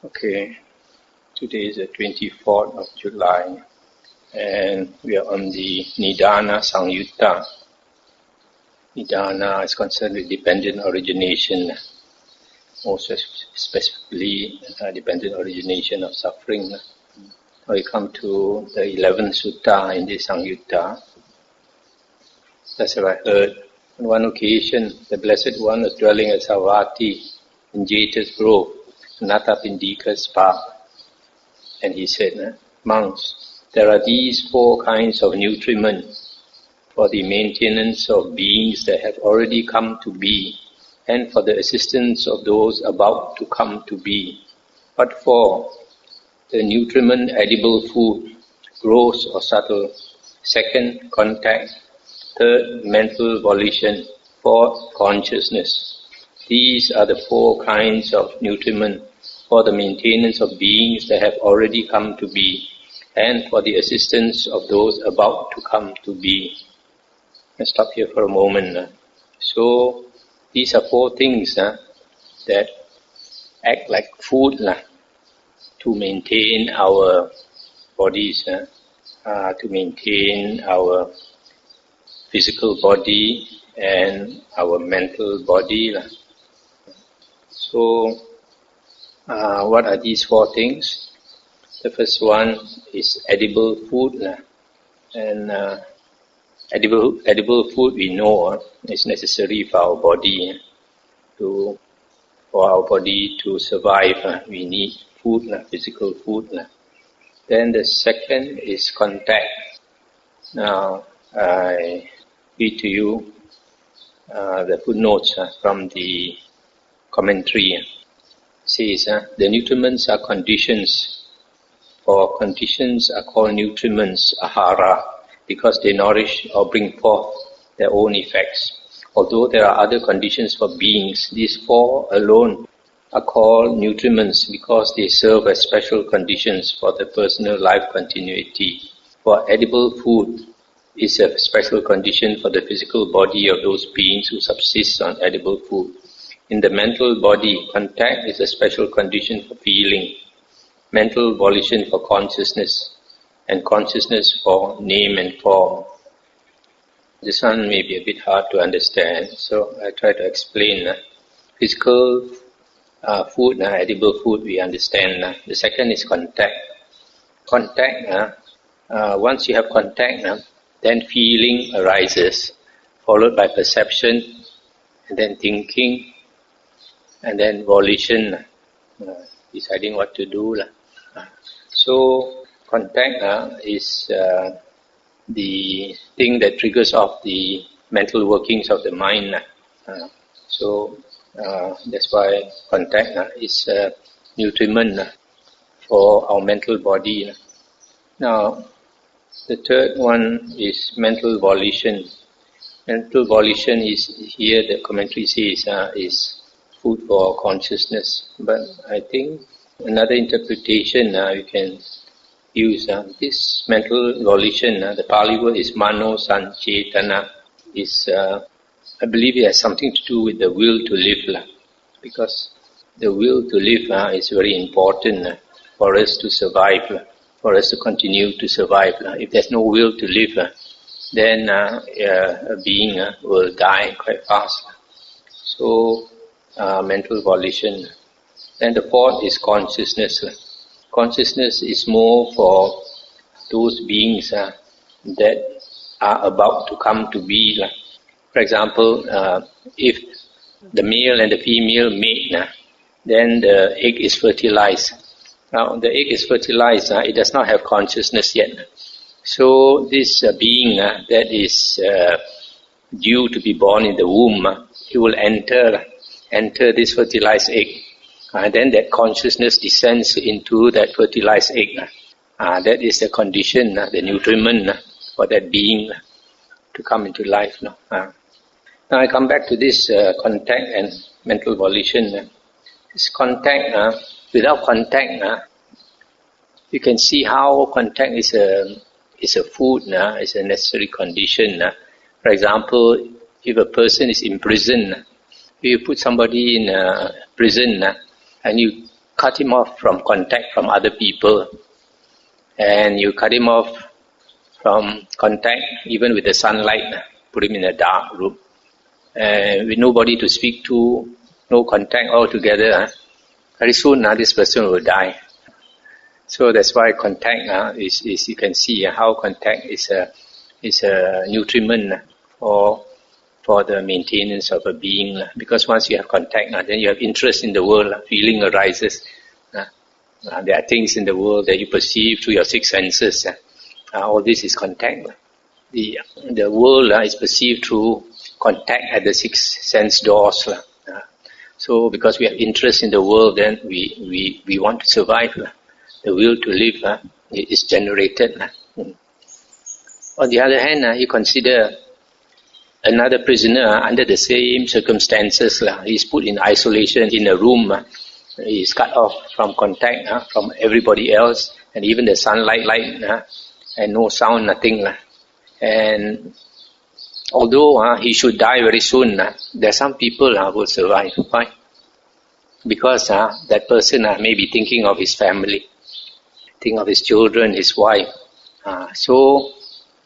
Okay, today is the 24th of July and we are on the Nidana-samyutta. Nidana is concerned with dependent origination, also specifically dependent origination of suffering. Now we come to the 11th sutta in the Samyutta. That's what I heard. On one occasion, the Blessed One was dwelling at Savatthi in Jeta's Grove, Anathapindika's park. And he said, monks, there are these 4 kinds of nutriment for the maintenance of beings that have already come to be and for the assistance of those about to come to be. What for? The nutriment edible food, gross or subtle. 2nd, contact. 3rd, mental volition. 4th, consciousness. These are the 4 kinds of nutriment for the maintenance of beings that have already come to be and for the assistance of those about to come to be. Let's stop here for a moment. So, these are 4 things that act like food to maintain our bodies, to maintain our physical body and our mental body. So, what are these 4 things? The first one is edible food, and edible food we know is necessary for our body for our body to survive. We need food, physical food. Then the second is contact. Now I read to you the footnotes from the commentary. It says the nutriments are conditions. For conditions are called nutriments, ahara, because they nourish or bring forth their own effects. Although there are other conditions for beings, these 4 alone are called nutriments because they serve as special conditions for the personal life continuity. For edible food is a special condition for the physical body of those beings who subsist on edible food. In the mental body, contact is a special condition for feeling, mental volition for consciousness, and consciousness for name and form. This one may be a bit hard to understand, so I try to explain. Physical food, edible food, we understand. The second is contact. Contact, once you have contact, then feeling arises, followed by perception, and then thinking, and then volition, deciding what to do. So, contact is the thing that triggers off the mental workings of the mind. So, that's why contact is a nutriment for our mental body. Now, the third one is mental volition. Mental volition is, here the commentary says, is food for consciousness. But I think another interpretation we can use this mental volition, the Pali word is mano sancetana, is I believe it has something to do with the will to live, because the will to live is very important for us to survive, for us to continue to survive. If there's no will to live, then a being will die quite fast. So, mental volition. Then the 4th is consciousness. Consciousness is more for those beings that are about to come to be. For example, if the male and the female mate, then the egg is fertilized. Now, the egg is fertilized, it does not have consciousness yet. So, this being that is due to be born in the womb, he will enter this fertilized egg. And then that consciousness descends into that fertilized egg. That is the condition, the nutriment for that being to come into life. Now I come back to this contact and mental volition. This contact, without contact, you can see how contact is a food, is a necessary condition. For example, if a person is in prison, if you put somebody in a prison and you cut him off from contact from other people, and you cut him off from contact even with the sunlight, put him in a dark room, with nobody to speak to, no contact altogether, very soon this person will die. So that's why contact is you can see how contact is a nutriment for the maintenance of a being. Because once you have contact, then you have interest in the world, feeling arises. There are things in the world that you perceive through your six senses. All this is contact. The world is perceived through contact at the six sense doors. So because we have interest in the world, then we want to survive. The will to live is generated. On the other hand, you consider another prisoner under the same circumstances. He's put in isolation in a room. He's cut off from contact from everybody else, and even the sunlight, and no sound, nothing. And although he should die very soon, there are some people who will survive. Why? Because that person may be thinking of his family, think of his children, his wife. So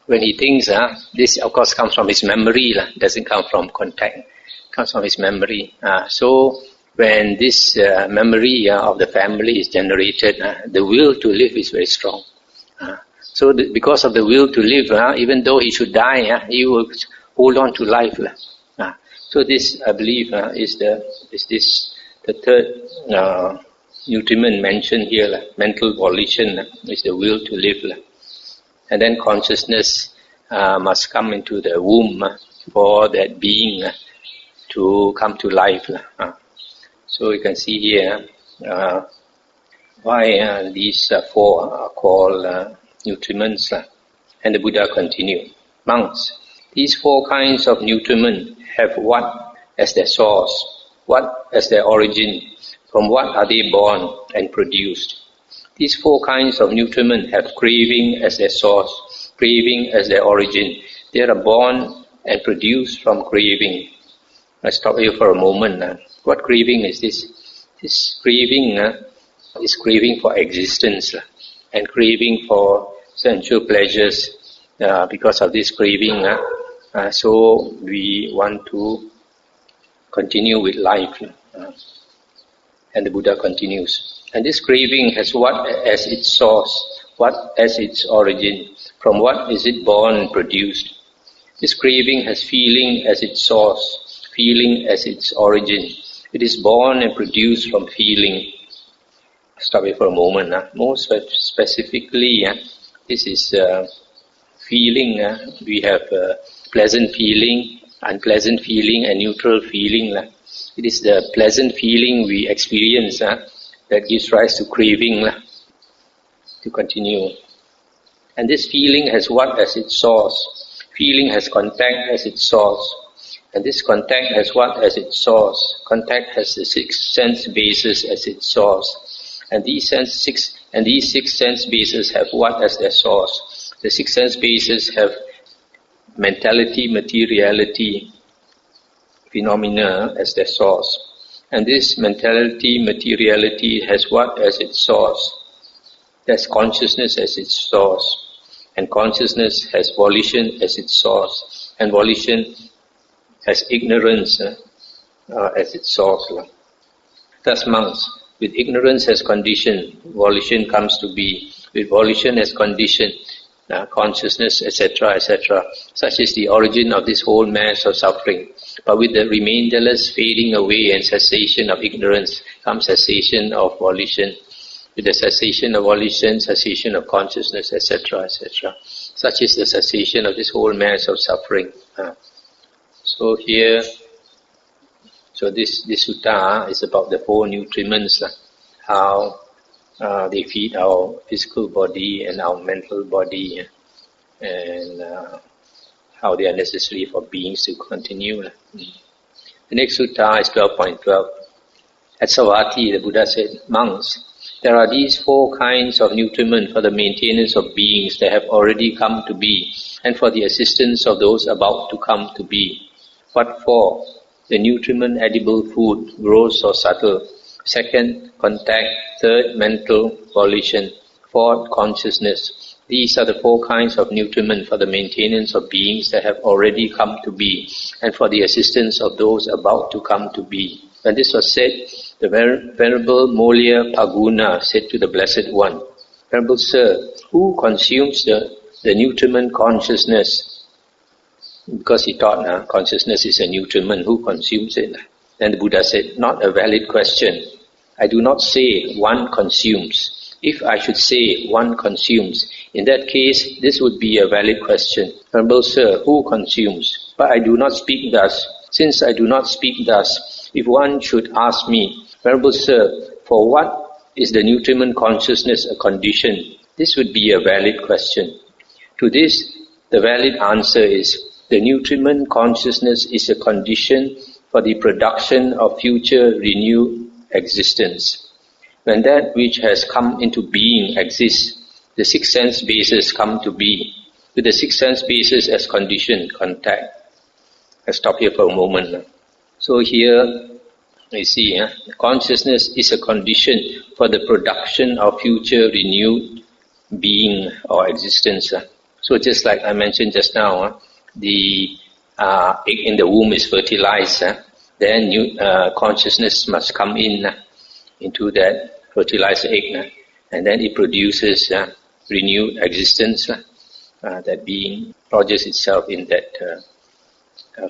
when he thinks, this of course comes from his memory, doesn't come from contact, comes from his memory. So when this memory of the family is generated, the will to live is very strong. So because of the will to live, even though he should die, he will hold on to life. So this, I believe, is the third nutriment mentioned here. Mental volition is the will to live. And then consciousness must come into the womb for that being to come to life. So you can see here why these four are called nutriments. And the Buddha continued, monks, these four kinds of nutriment have what as their source, what as their origin, from what are they born and produced. These four kinds of nutriment have craving as their source, craving as their origin. They are born and produced from craving. Let's stop here for a moment. What craving is this? This craving is craving for existence and craving for sensual pleasures. Because of this craving, so we want to continue with life. And the Buddha continues. And this craving has what as its source, what as its origin, from what is it born and produced. This craving has feeling as its source, feeling as its origin. It is born and produced from feeling. Stop here for a moment. More specifically, this is feeling. We have pleasant feeling, unpleasant feeling, and neutral feeling. It is the pleasant feeling we experience that gives rise to craving. To continue. And this feeling has what as its source? Feeling has contact as its source. And this contact has what as its source? Contact has the six sense bases as its source. And these six sense bases have what as their source? The six sense bases have mentality, materiality, phenomena as their source. And this mentality, materiality has what as its source? There's consciousness as its source. And consciousness has volition as its source. And volition has ignorance as its source. Thus monks, with ignorance as condition, volition comes to be. With volition as condition, consciousness, etc., etc. Such is the origin of this whole mass of suffering. But with the remainderless fading away and cessation of ignorance comes cessation of volition. With the cessation of volition, cessation of consciousness, etc., etc. Such is the cessation of this whole mass of suffering. So here, this sutta is about the four nutriments, how they feed our physical body and our mental body, and how they are necessary for beings to continue. The next sutta is 12.12. At Savatthi, the Buddha said, monks, there are these four kinds of nutriment for the maintenance of beings that have already come to be, and for the assistance of those about to come to be. What for? The nutriment edible food, gross or subtle, Second, contact. Third, mental volition. Fourth, consciousness. These are the four kinds of nutriment for the maintenance of beings that have already come to be and for the assistance of those about to come to be. When this was said, the Venerable Molya Paguna said to the Blessed One, Venerable Sir, who consumes the nutriment consciousness? Because he thought consciousness is a nutriment, who consumes it? Then the Buddha said, not a valid question. I do not say one consumes. If I should say one consumes, in that case, this would be a valid question. Venerable Sir, who consumes? But I do not speak thus. Since I do not speak thus, if one should ask me, Venerable Sir, for what is the nutriment consciousness a condition? This would be a valid question. To this, the valid answer is, the nutriment consciousness is a condition for the production of future renewed existence. When that which has come into being exists, the six sense bases come to be. With the six sense bases as condition, contact. I'll stop here for a moment. So here, you see, consciousness is a condition for the production of future renewed being or existence. So just like I mentioned just now, the egg in the womb is fertilized. Then new consciousness must come into that fertilized egg, and then it produces renewed existence. That being lodges itself in that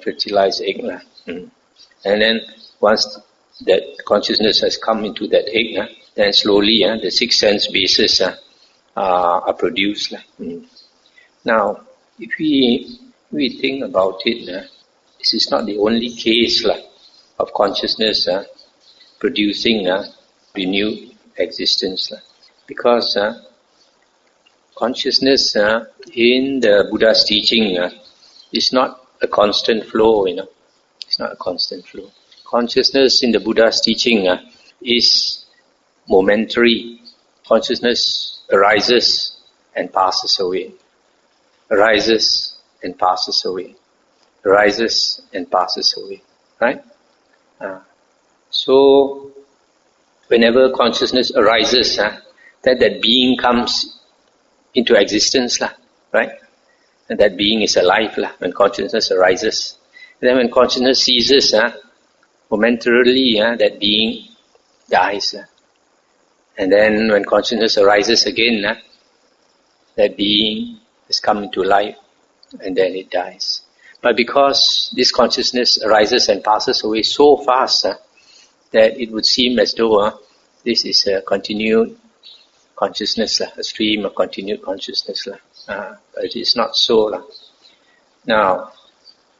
fertilized egg. And then once that consciousness has come into that egg, then slowly the six sense bases are produced. Now, if we think about it, this is not the only case of consciousness producing renewed existence, because consciousness in the Buddha's teaching is not a constant flow. It's not a constant flow. Consciousness in the Buddha's teaching is momentary. Consciousness arises and passes away. Arises and passes away. Arises and passes away. Right? So, whenever consciousness arises, that being comes into existence, right? And that being is alive when consciousness arises. And then when consciousness ceases, momentarily that being dies. And then when consciousness arises again, that being has come into life, and then it dies. But because this consciousness arises and passes away so fast, that it would seem as though this is a continued consciousness, a stream of continued consciousness. But it is not so. Now,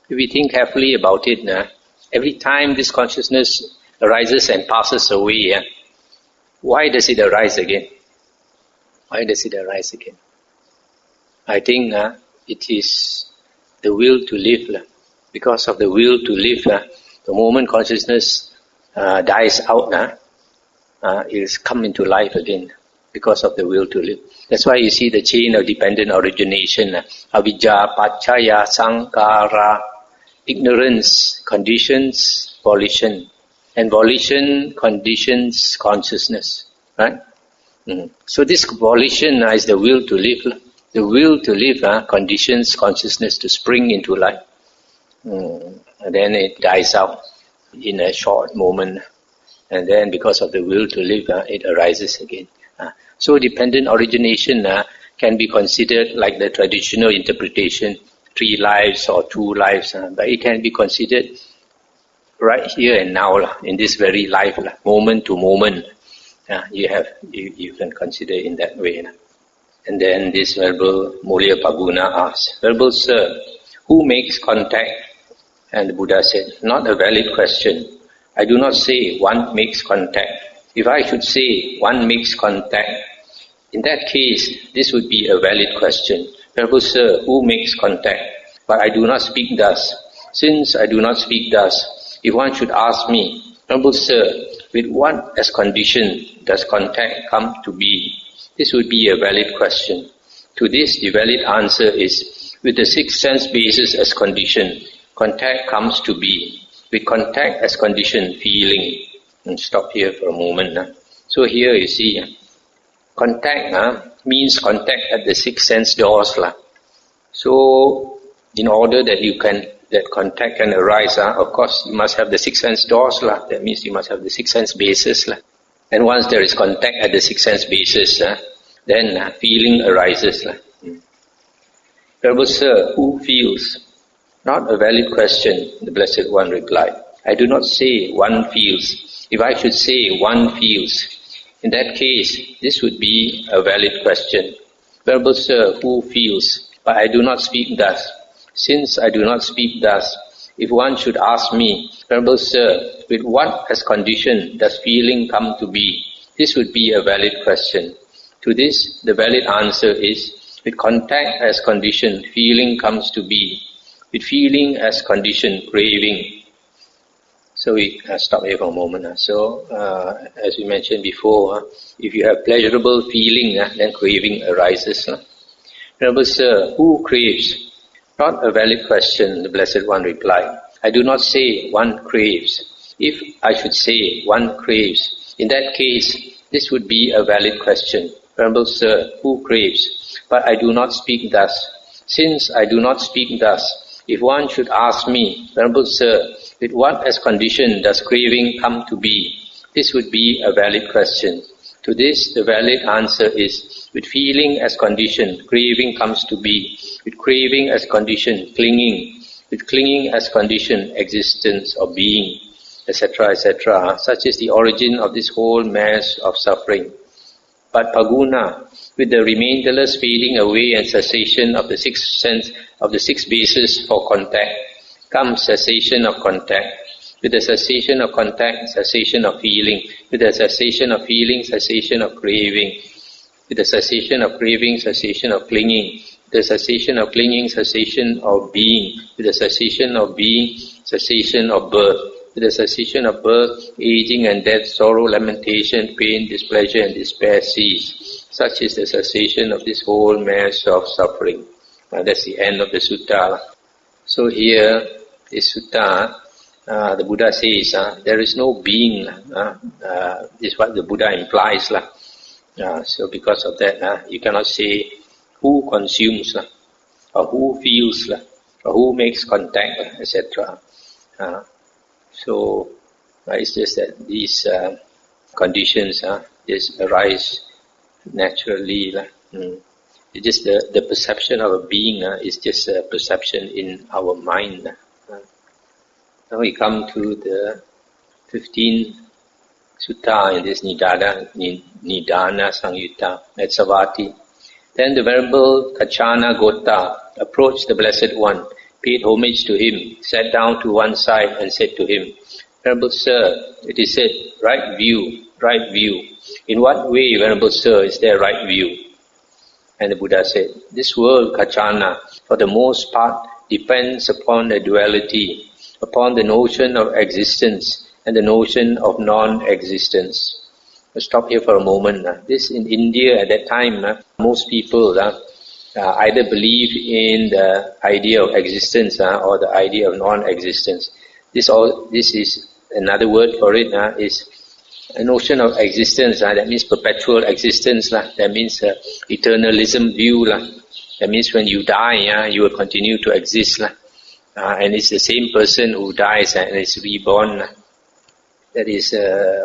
if we think carefully about it, every time this consciousness arises and passes away, why does it arise again? Why does it arise again? I think it is the will to live. Because of the will to live, the moment consciousness dies out, it has come into life again because of the will to live. That's why you see the chain of dependent origination, avijja, paccaya, sankhara, ignorance conditions volition, and volition conditions consciousness. Right? So this volition is the will to live. The will to live conditions consciousness to spring into life. And then it dies out in a short moment. And then because of the will to live, it arises again. So dependent origination can be considered like the traditional interpretation, 3 lives or 2 lives. But it can be considered right here and now, in this very life, moment to moment. You can consider in that way. And then this Venerable Molya Paguna asks, Venerable Sir, who makes contact? And the Buddha said, not a valid question. I do not say one makes contact. If I should say one makes contact, in that case, this would be a valid question. Venerable Sir, who makes contact? But I do not speak thus. Since I do not speak thus, if one should ask me, Venerable Sir, with what as condition does contact come to be? This would be a valid question. To this, the valid answer is, with the 6 sense bases as condition, contact comes to be. With contact as condition, feeling. And stop here for a moment. So here you see, contact means contact at the six sense doors. So in order that contact can arise, of course you must have the six sense doors. That means you must have the six sense bases. And once there is contact at the six sense bases, then feeling arises. Venerable Sir, who feels? Not a valid question, the Blessed One replied. I do not say one feels. If I should say one feels, in that case, this would be a valid question. Venerable Sir, who feels? But I do not speak thus. Since I do not speak thus, if one should ask me, Venerable Sir, with what as condition does feeling come to be? This would be a valid question. To this, the valid answer is, with contact as condition, feeling comes to be. With feeling as condition, craving. So we stop here for a moment. So, as we mentioned before, if you have pleasurable feeling, then craving arises. Venerable Sir, who craves? Not a valid question, the Blessed One replied. I do not say one craves. If I should say one craves, in that case, this would be a valid question. Venerable Sir, who craves? But I do not speak thus. Since I do not speak thus, if one should ask me, Venerable Sir, with what as condition does craving come to be? This would be a valid question. To this, the valid answer is, with feeling as condition, craving comes to be. With craving as condition, clinging. With clinging as condition, existence or being, etc., etc. Such is the origin of this whole mass of suffering. But Paguna, with the remainderless fading away and cessation of the six sense, of the six bases for contact, comes cessation of contact. With the cessation of contact, cessation of feeling. With the cessation of feeling, cessation of craving. With the cessation of craving, cessation of clinging. With the cessation of clinging, cessation of being. With the cessation of being, cessation of birth. With the cessation of birth, aging and death, sorrow, lamentation, pain, displeasure and despair cease. Such is the cessation of this whole mass of suffering. That's the end of the sutta. So here, this sutta, the Buddha says, there is no being. This is what the Buddha implies. So because of that, you cannot say who consumes, or who feels, or who makes contact, etc. So it's just that these conditions just arise naturally. It's just the perception of a being is just a perception in our mind. Now we come to the 15th sutta in this Nidana-samyutta at Savatthi. Then the Venerable Kachana Gota approached the Blessed One, paid homage to him, sat down to one side and said to him, Venerable Sir, it is said, right view, right view. In what way, Venerable Sir, is there right view? And the Buddha said, this world, Kachana, for the most part, depends upon the duality, upon the notion of existence and the notion of non-existence. Let's stop here for a moment. This in India at that time, most people either believe in the idea of existence or the idea of non-existence. This is another word for it, is a notion of existence. That means perpetual existence. That means eternalism view. That means when you die, you will continue to exist. And it's the same person who dies and is reborn. That is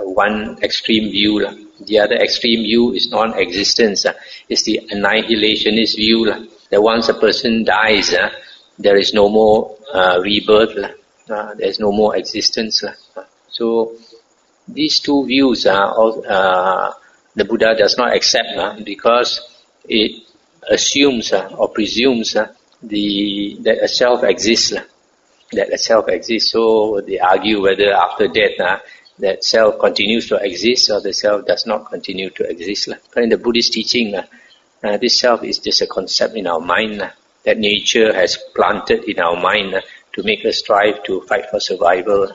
one extreme view. The other extreme view is non-existence. It's the annihilationist view. That once a person dies, there is no more rebirth. There is no more existence. So these two views the Buddha does not accept because it assumes or presumes that a self exists. That a self exists. So they argue whether after death that self continues to exist or the self does not continue to exist. But in the Buddhist teaching, this self is just a concept in our mind that nature has planted in our mind to make us strive to fight for survival.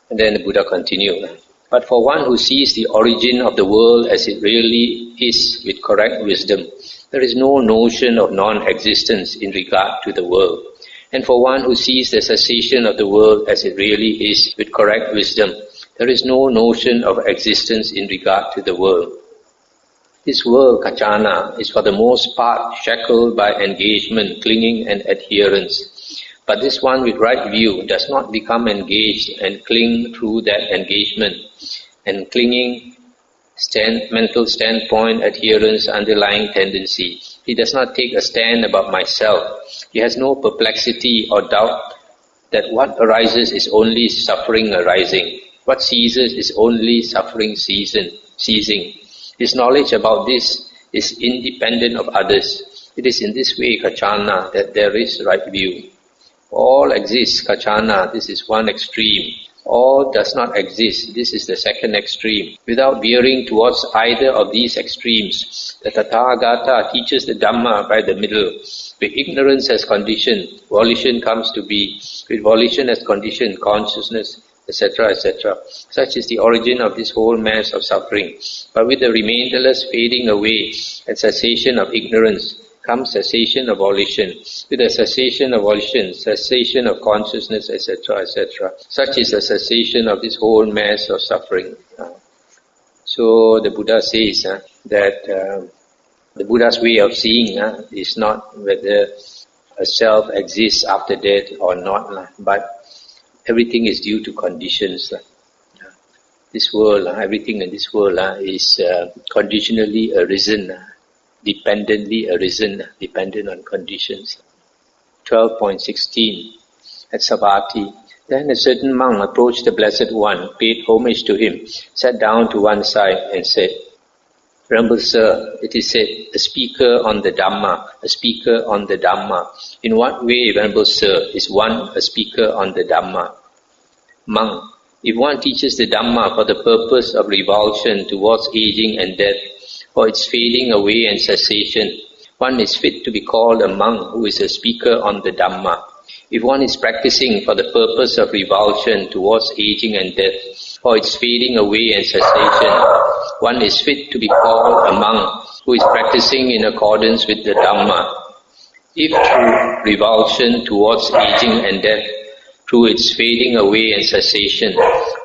And then the Buddha continued. But for one who sees the origin of the world as it really is with correct wisdom, there is no notion of non-existence in regard to the world. And for one who sees the cessation of the world as it really is with correct wisdom, There is no notion of existence in regard to the world. This world, kachana, is for the most part shackled by engagement, clinging and adherence. But this one with right view does not become engaged and cling through that engagement and clinging, mental standpoint, adherence, underlying tendency. He does not take a stand about myself. He has no perplexity or doubt that what arises is only suffering arising. What ceases is only suffering ceasing. His knowledge about this is independent of others. It is in this way, kachana, that there is right view. All exists, kachana, this is one extreme. All does not exist, this is the second extreme. Without veering towards either of these extremes, the Tathagata teaches the Dhamma by the middle. With ignorance as condition, volition comes to be. With volition as condition, consciousness, etc., etc. Such is the origin of this whole mass of suffering. But with the remainderless fading away and cessation of ignorance, comes cessation of volition. With the cessation of volition, cessation of consciousness, etc., etc. Such is the cessation of this whole mass of suffering. So the Buddha says that the Buddha's way of seeing is not whether a self exists after death or not, but everything is due to conditions. This world, everything in this world is conditionally arisen, dependently arisen, dependent on conditions. 12.16 at Savatthi. Then a certain monk approached the Blessed One, paid homage to him, sat down to one side and said, Venerable Sir, it is said, a speaker on the Dhamma, a speaker on the Dhamma. In what way, Venerable Sir, is one a speaker on the Dhamma? Monk, if one teaches the Dhamma for the purpose of revulsion towards aging and death, for its fading away and cessation, one is fit to be called a monk who is a speaker on the Dhamma. If one is practicing for the purpose of revulsion towards aging and death, for its fading away and cessation, one is fit to be called a monk who is practicing in accordance with the Dhamma. If through revulsion towards aging and death, through its fading away and cessation,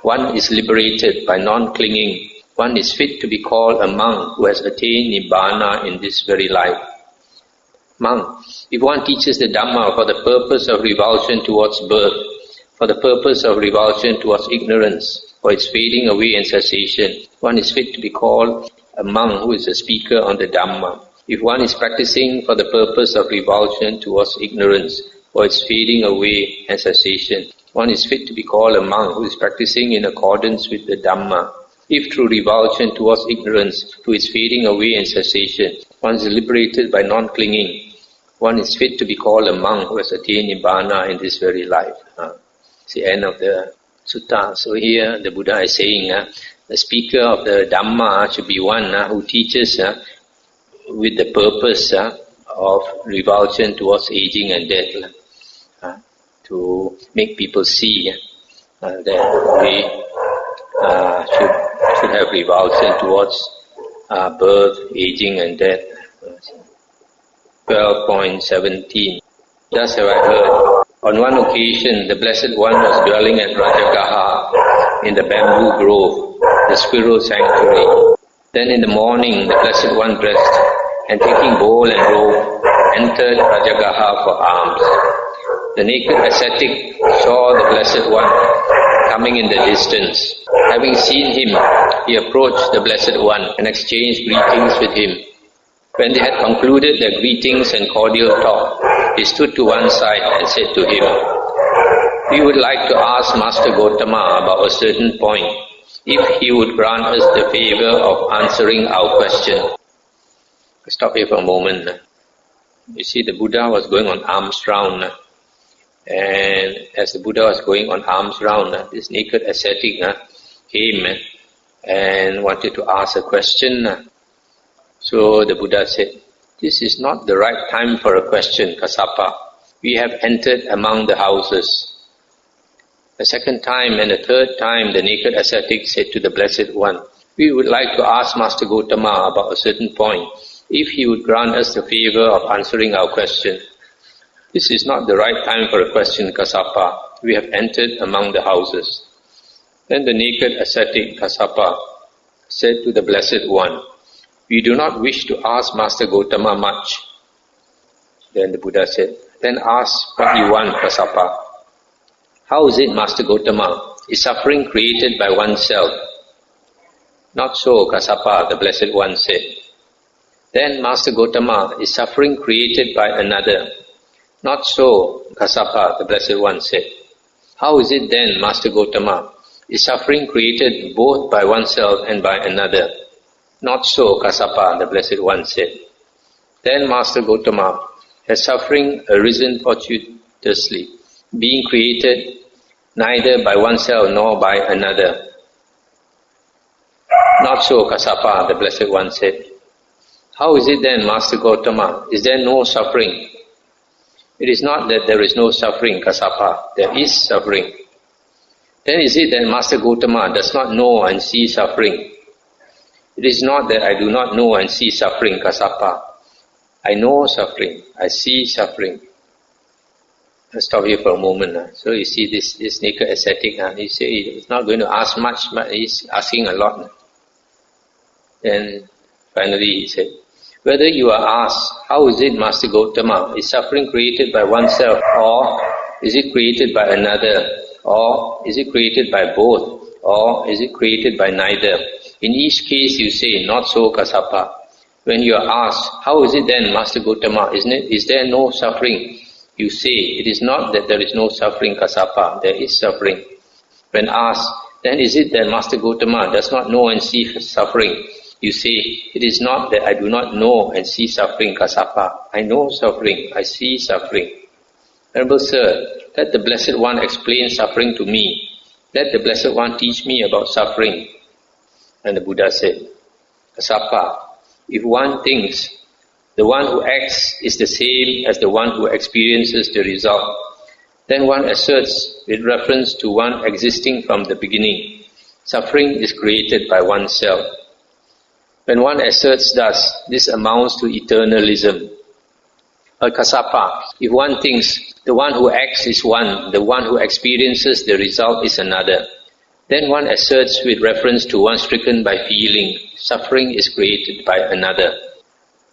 one is liberated by non-clinging, one is fit to be called a monk who has attained Nibbana in this very life. Monk, if one teaches the Dhamma for the purpose of revulsion towards birth, for the purpose of revulsion towards ignorance, for its fading away and cessation, one is fit to be called a monk who is a speaker on the Dhamma. If one is practicing for the purpose of revulsion towards ignorance, for its fading away and cessation, one is fit to be called a monk who is practicing in accordance with the Dhamma. If through revulsion towards ignorance, to its fading away and cessation, one is liberated by non-clinging, one is fit to be called a monk who has attained Nibbana in this very life. It's the end of the sutta. So here the Buddha is saying the speaker of the Dhamma should be one who teaches with the purpose of revulsion towards aging and death, to make people see that we should have revulsion towards birth, aging and death. 12.17. Thus have I heard. On one occasion, the Blessed One was dwelling at Rajagaha in the bamboo grove, the squirrel sanctuary. Then in the morning, the Blessed One dressed and taking bowl and robe, entered Rajagaha for alms. The naked ascetic saw the Blessed One coming in the distance. Having seen him, he approached the Blessed One and exchanged greetings with him. When they had concluded their greetings and cordial talk, he stood to one side and said to him, "We would like to ask Master Gotama about a certain point, if he would grant us the favor of answering our question." Stop here for a moment. You see, the Buddha was going on alms round, and as the Buddha was going on alms round, this naked ascetic came and wanted to ask a question. So the Buddha said, "This is not the right time for a question, Kassapa. We have entered among the houses." The second time and the third time, the naked ascetic said to the Blessed One, "We would like to ask Master Gotama about a certain point, if he would grant us the favor of answering our question." "This is not the right time for a question, Kassapa. We have entered among the houses." Then the naked ascetic Kassapa said to the Blessed One, "We do not wish to ask Master Gotama much." Then the Buddha said, "Then ask what you want, Kassapa." "How is it, Master Gotama? Is suffering created by oneself?" "Not so, Kassapa," the Blessed One said. "Then, Master Gotama, is suffering created by another?" "Not so, Kassapa," the Blessed One said. "How is it then, Master Gotama? Is suffering created both by oneself and by another?" "Not so, Kassapa," the Blessed One said. "Then, Master Gotama, has suffering arisen fortuitously, being created neither by oneself nor by another?" "Not so, Kassapa," the Blessed One said. "How is it then, Master Gotama? Is there no suffering?" "It is not that there is no suffering, Kassapa. There is suffering." "Then is it that Master Gotama does not know and see suffering?" "It is not that I do not know and see suffering, Kassapa. I know suffering. I see suffering." Let's stop here for a moment. So you see this naked ascetic, he said he's not going to ask much, but he's asking a lot. Then finally he said, "Whether you are asked, how is it, Master Gotama, is suffering created by oneself, or is it created by another, or is it created by both, or is it created by neither? In each case you say, not so, Kassapa. When you are asked, how is it then, Master Gotama, is there no suffering? You say, it is not that there is no suffering, Kassapa, there is suffering. When asked, then is it that Master Gotama does not know and see suffering? You say, it is not that I do not know and see suffering, Kassapa. I know suffering, I see suffering. Venerable Sir, let the Blessed One explain suffering to me. Let the Blessed One teach me about suffering." And the Buddha said, "Kassapa, if one thinks the one who acts is the same as the one who experiences the result, then one asserts with reference to one existing from the beginning, suffering is created by oneself. When one asserts thus, this amounts to eternalism. But Kassapa, if one thinks the one who acts is one, the one who experiences the result is another, then one asserts with reference to one stricken by feeling, suffering is created by another.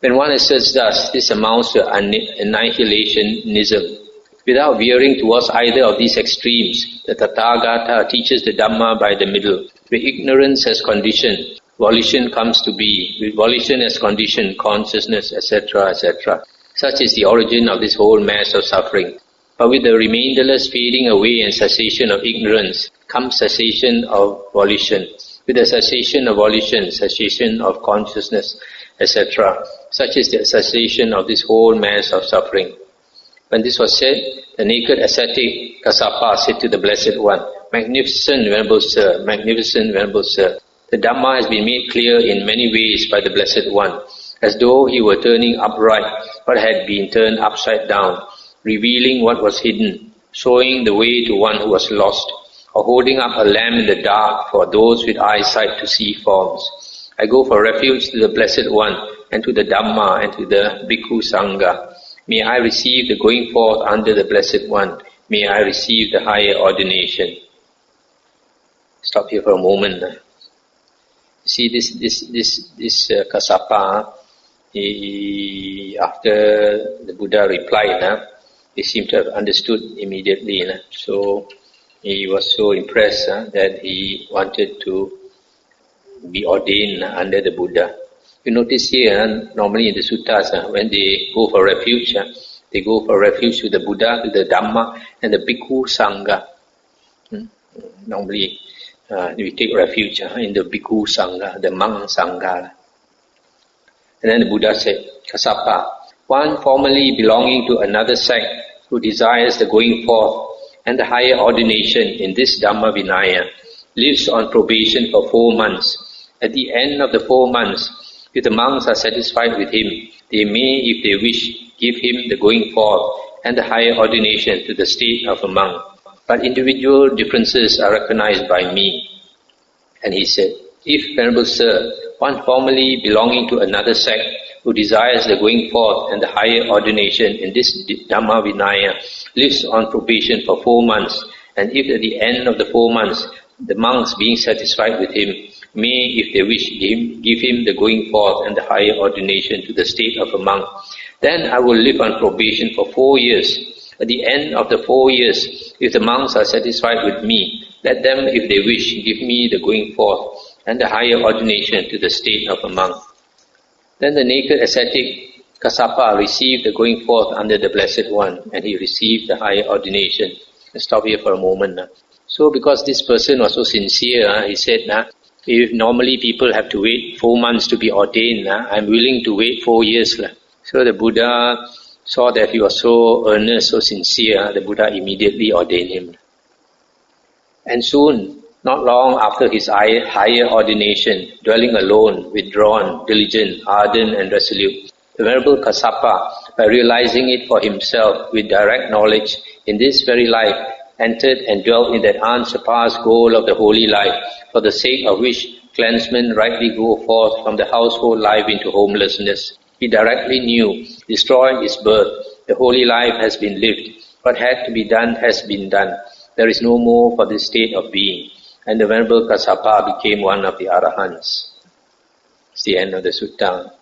When one asserts thus, this amounts to annihilationism. Without veering towards either of these extremes, the Tathagata teaches the Dhamma by the middle. Where ignorance has condition, volition comes to be. With volition as condition, consciousness, etc., etc. Such is the origin of this whole mass of suffering. But with the remainderless fading away and cessation of ignorance, comes cessation of volition. With the cessation of volition, cessation of consciousness, etc. Such is the cessation of this whole mass of suffering. When this was said, the naked ascetic Kassapa said to the Blessed One, "Magnificent Venerable Sir, magnificent Venerable Sir, the Dhamma has been made clear in many ways by the Blessed One, as though he were turning upright what had been turned upside down, revealing what was hidden, showing the way to one who was lost, or holding up a lamp in the dark for those with eyesight to see forms. I go for refuge to the Blessed One, and to the Dhamma, and to the Bhikkhu Sangha. May I receive the going forth under the Blessed One. May I receive the higher ordination." Stop here for a moment. See this Kassapa, after the Buddha replied, he seemed to have understood immediately. So he was so impressed that he wanted to be ordained under the Buddha. You notice here, normally in the suttas, when they go for refuge, they go for refuge to the Buddha, to the Dhamma, and the Bhikkhu Sangha. Normally, we take refuge in the Bhikkhu Sangha, the monk Sangha. And then the Buddha said, "Kassapa, one formerly belonging to another sect who desires the going forth and the higher ordination in this Dhamma Vinaya lives on probation for 4 months. At the end of the 4 months, if the monks are satisfied with him, they may, if they wish, give him the going forth and the higher ordination to the state of a monk. But individual differences are recognized by me." And he said, "If, Venerable Sir, one formerly belonging to another sect who desires the going forth and the higher ordination in this Dhamma Vinaya lives on probation for 4 months, and if at the end of the 4 months the monks being satisfied with him, may, if they wish, give him the going forth and the higher ordination to the state of a monk. Then I will live on probation for 4 years. At the end of the 4 years, if the monks are satisfied with me, let them, if they wish, give me the going forth and the higher ordination to the state of a monk. Then the naked ascetic Kassapa received the going forth under the Blessed One, and he received the higher ordination. Let's stop here for a moment. So because this person was so sincere, he said, if normally people have to wait 4 months to be ordained, I'm willing to wait 4 years. So the Buddha saw that he was so earnest, so sincere, the Buddha immediately ordained him. And soon, not long after his higher ordination, dwelling alone, withdrawn, diligent, ardent and resolute, the Venerable Kassapa, by realizing it for himself with direct knowledge in this very life, entered and dwelt in that unsurpassed goal of the holy life, for the sake of which cleansement rightly go forth from the household life into homelessness. He directly knew, destroyed his birth, the holy life has been lived, what had to be done has been done. There is no more for this state of being. And the Venerable Kassapa became one of the Arahants. It's the end of the sutta.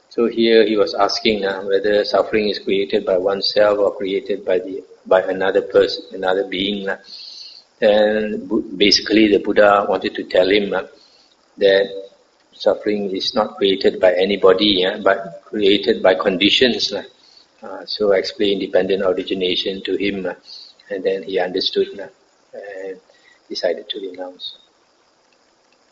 So here he was asking whether suffering is created by oneself or created by another person, another being. And basically the Buddha wanted to tell him that suffering is not created by anybody, but created by conditions. So I explained dependent origination to him, and then he understood and decided to renounce.